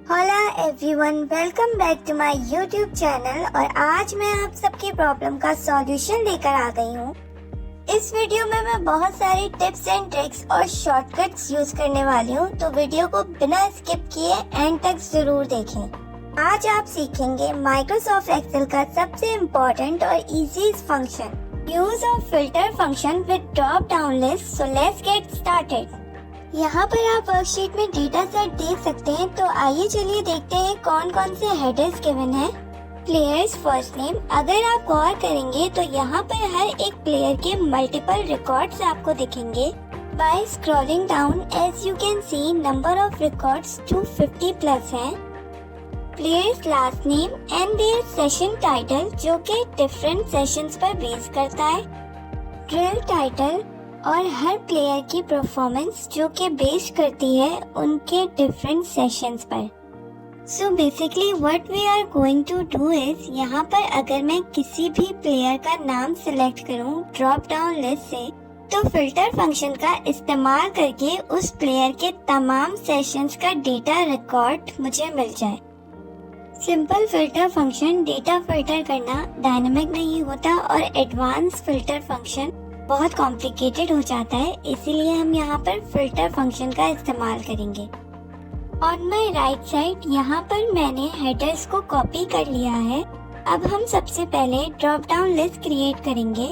Hello everyone, welcome back to my YouTube channel. और आज मैं आप सबकी प्रॉब्लम का सॉल्यूशन लेकर आ गई हूँ। इस वीडियो में मैं बहुत सारी टिप्स एंड ट्रिक्स और शॉर्टकट्स यूज करने वाली हूँ, तो वीडियो को बिना स्किप किए एंड तक जरूर देखें। आज आप सीखेंगे माइक्रोसॉफ्ट एक्सेल का सबसे इम्पोर्टेंट और easy function, use of filter function with drop down list. So let's get started. यहाँ पर आप वर्कशीट में डेटा सेट देख सकते हैं, तो आइए चलिए देखते हैं कौन कौन से हेडर्स गिवन है। प्लेयर्स फर्स्ट नेम, अगर आप गौर करेंगे तो यहाँ पर हर एक प्लेयर के मल्टीपल रिकॉर्ड्स आपको दिखेंगे। By scrolling down as you can see number of records 250 plus है। Players last name and their session title, जो कि डिफरेंट सेशंस पर बेस करता है। ड्रिल टाइटल और हर प्लेयर की परफॉर्मेंस जो कि बेस करती है उनके डिफरेंट सेशंस पर। So basically what we are going to do is, यहाँ पर अगर मैं किसी भी प्लेयर का नाम सिलेक्ट करूँ ड्रॉप डाउन लिस्ट से, तो फिल्टर फंक्शन का इस्तेमाल करके उस प्लेयर के तमाम सेशंस का डेटा रिकॉर्ड मुझे मिल जाए। Simple filter function data filter करना डायनामिक नहीं होता और एडवांस फिल्टर फंक्शन बहुत कॉम्प्लिकेटेड हो जाता है, इसीलिए हम यहाँ पर फिल्टर फंक्शन का इस्तेमाल करेंगे। ऑन माई राइट साइड यहाँ पर मैंने हेडर्स को कॉपी कर लिया है। अब हम सबसे पहले ड्रॉप डाउन लिस्ट क्रिएट करेंगे।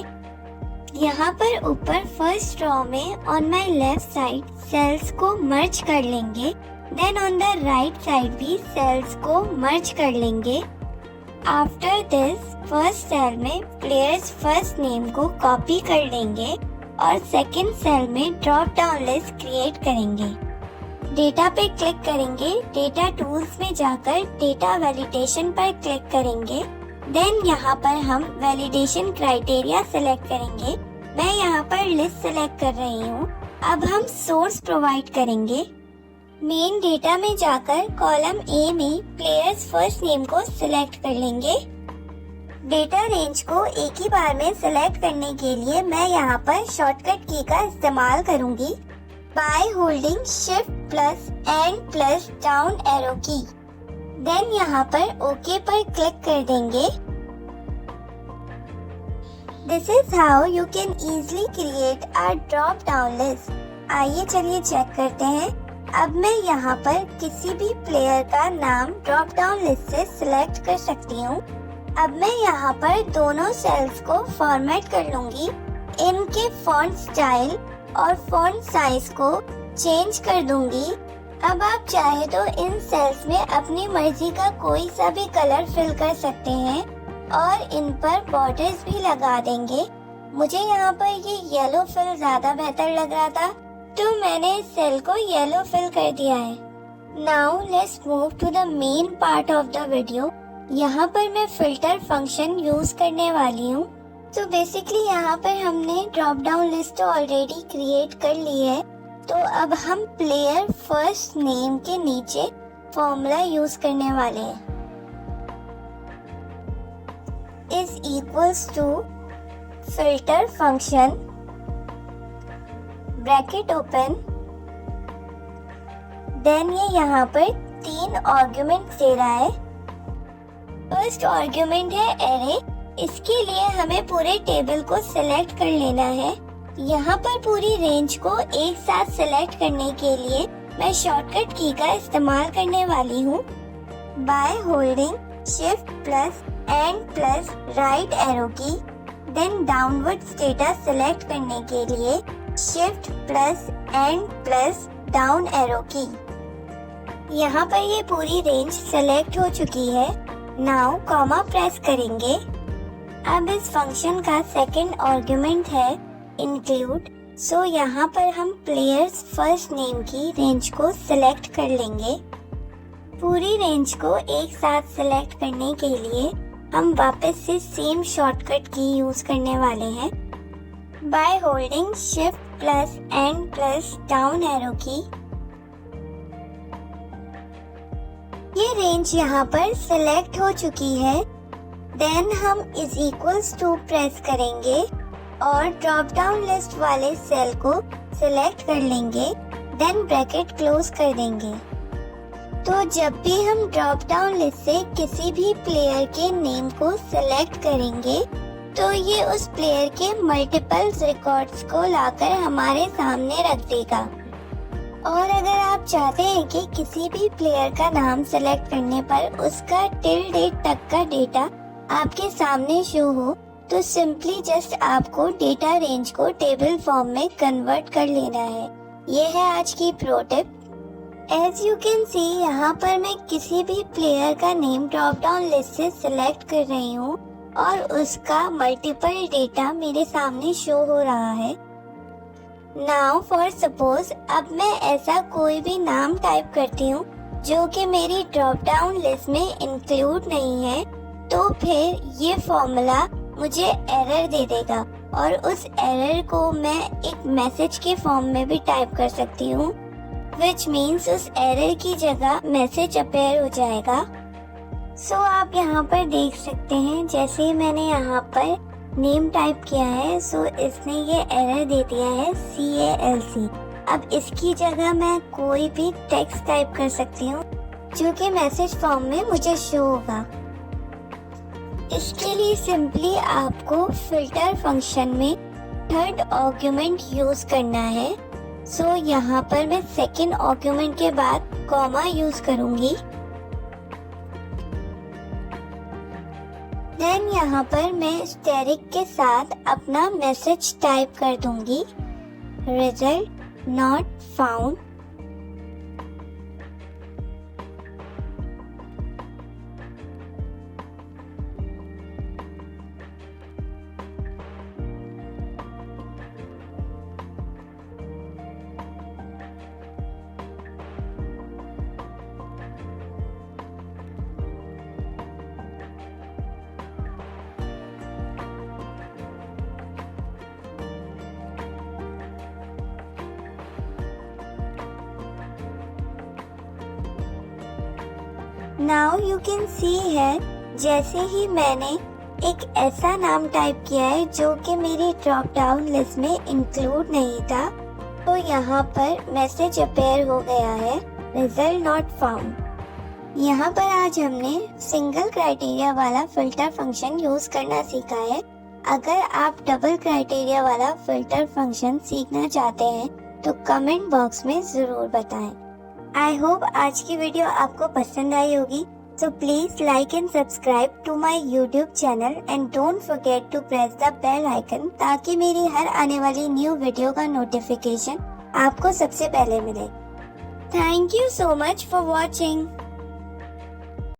यहाँ पर ऊपर फर्स्ट रो में on my left side cells को मर्ज कर लेंगे, then on the right side भी सेल्स को मर्ज कर लेंगे। आफ्टर दिस फर्स्ट सेल में प्लेयर्स फर्स्ट नेम को कॉपी कर लेंगे और सेकंड सेल में ड्रॉप डाउन लिस्ट क्रिएट करेंगे। डेटा पे क्लिक करेंगे, डेटा टूल्स में जाकर डेटा वैलिडेशन पर क्लिक करेंगे। देन यहाँ पर हम वैलिडेशन क्राइटेरिया सिलेक्ट करेंगे। मैं यहाँ पर लिस्ट सिलेक्ट कर रही हूँ। अब हम सोर्स प्रोवाइड करेंगे। मेन डेटा में जाकर कॉलम ए में प्लेयर्स फर्स्ट नेम को सिलेक्ट कर लेंगे। डेटा रेंज को एक ही बार में सिलेक्ट करने के लिए मैं यहाँ पर शॉर्टकट की का इस्तेमाल करूंगी, by holding shift plus and plus down arrow की। देन यहाँ पर ओके पर क्लिक कर देंगे। This is how you can easily create a drop down list. आइए चलिए चेक करते हैं। अब मैं यहाँ पर किसी भी प्लेयर का नाम ड्रॉप डाउन लिस्ट से सिलेक्ट कर सकती हूँ। अब मैं यहाँ पर दोनों सेल्स को फॉर्मेट कर लूंगी। इनके फॉन्ट स्टाइल और फॉन्ट साइज को चेंज कर दूंगी। अब आप चाहे तो इन सेल्स में अपनी मर्जी का कोई सा भी कलर फिल कर सकते हैं और इन पर बॉर्डर्स भी लगा देंगे। मुझे यहाँ पर ये येलो फिल ज्यादा बेहतर लग रहा था, तो मैंने इस सेल को येलो फिल कर दिया है। Now let's move to the main part of the video. यहाँ पर मैं फिल्टर फंक्शन यूज करने वाली हूँ। तो बेसिकली यहाँ पर हमने drop down list already create कर ली है, तो अब हम प्लेयर फर्स्ट नेम के नीचे फॉर्मूला यूज करने वाले हैं। Is equals to filter function bracket open, then ये यहाँ पर 3 आर्गुमेंट दे रहा है। फर्स्ट आर्गुमेंट है एरे। इसके लिए हमें पूरे टेबल को सिलेक्ट कर लेना है। यहाँ पर पूरी रेंज को एक साथ सिलेक्ट करने के लिए मैं शॉर्टकट की का इस्तेमाल करने वाली हूँ, by holding shift plus and plus right arrow की। देन डाउनवर्ड स्टेटस सिलेक्ट करने के लिए shift plus and plus down arrow की। यहाँ पर ये पूरी रेंज सेलेक्ट हो चुकी है। नाउ कॉमा प्रेस करेंगे। अब इस फंक्शन का सेकंड आर्गुमेंट है इंक्लूड। सो यहाँ पर हम प्लेयर्स फर्स्ट नेम की रेंज को सिलेक्ट कर लेंगे। पूरी रेंज को एक साथ सिलेक्ट करने के लिए हम वापस से सेम शॉर्टकट की यूज करने वाले हैं, by holding shift plus and plus down arrow की। ये रेंज यहाँ पर सिलेक्ट हो चुकी है। देन हम इज इक्वल्स टू प्रेस करेंगे और ड्रॉप डाउन लिस्ट वाले सेल को सिलेक्ट कर लेंगे, देन ब्रैकेट क्लोज कर देंगे। तो जब भी हम ड्रॉप डाउन लिस्ट से किसी भी प्लेयर के नेम को सिलेक्ट करेंगे तो ये उस प्लेयर के मल्टीपल रिकॉर्ड्स को लाकर हमारे सामने रख देगा। और अगर आप चाहते हैं कि किसी भी प्लेयर का नाम सिलेक्ट करने पर उसका टिल डेट तक का डेटा आपके सामने शो हो, तो सिंपली जस्ट आपको डेटा रेंज को टेबल फॉर्म में कन्वर्ट कर लेना है। ये है आज की pro tip. As you can see, यहाँ पर मैं किसी भी प्लेयर का नेम ड्रॉप डाउन लिस्ट से सिलेक्ट कर रही हूँ और उसका मल्टीपल डेटा मेरे सामने शो हो रहा है। नाउ फॉर सपोज अब मैं ऐसा कोई भी नाम टाइप करती हूँ जो कि मेरी ड्रॉप डाउन लिस्ट में इंक्लूड नहीं है, तो फिर ये फॉर्मूला मुझे एरर दे देगा और उस एरर को मैं एक मैसेज के फॉर्म में भी टाइप कर सकती हूँ, विच मीन्स उस एरर की जगह मैसेज अपेयर हो जाएगा। सो आप यहाँ पर देख सकते हैं, जैसे ही मैंने यहाँ पर नेम टाइप किया है सो इसने ये एरर दे दिया है CALC। अब इसकी जगह मैं कोई भी टेक्स्ट टाइप कर सकती हूँ जो कि मैसेज फॉर्म में मुझे शो होगा। इसके लिए सिंपली आपको फिल्टर फंक्शन में थर्ड आर्गुमेंट यूज करना है। सो यहाँ पर मैं सेकेंड आर्गुमेंट के बाद कॉमा यूज करूंगी। देन यहाँ पर मैं स्टेरिक के साथ अपना मैसेज टाइप कर दूंगी, result not found. Now you can सी है, जैसे ही मैंने एक ऐसा नाम टाइप किया है जो कि मेरी ड्रॉप डाउन लिस्ट में इंक्लूड नहीं था, तो यहाँ पर मैसेज अपेयर हो गया है, रिजल्ट नॉट फाउंड। यहाँ पर आज हमने सिंगल क्राइटेरिया वाला फिल्टर फंक्शन यूज करना सीखा है। अगर आप डबल क्राइटेरिया वाला फिल्टर फंक्शन सीखना चाहते हैं तो कमेंट बॉक्स में जरूर बताएं। आई होप आज की वीडियो आपको पसंद आई होगी, so please like and subscribe to my YouTube channel and don't forget to press the bell icon ताकि मेरी हर आने वाली न्यू वीडियो का नोटिफिकेशन आपको सबसे पहले मिले। Thank you so much for watching.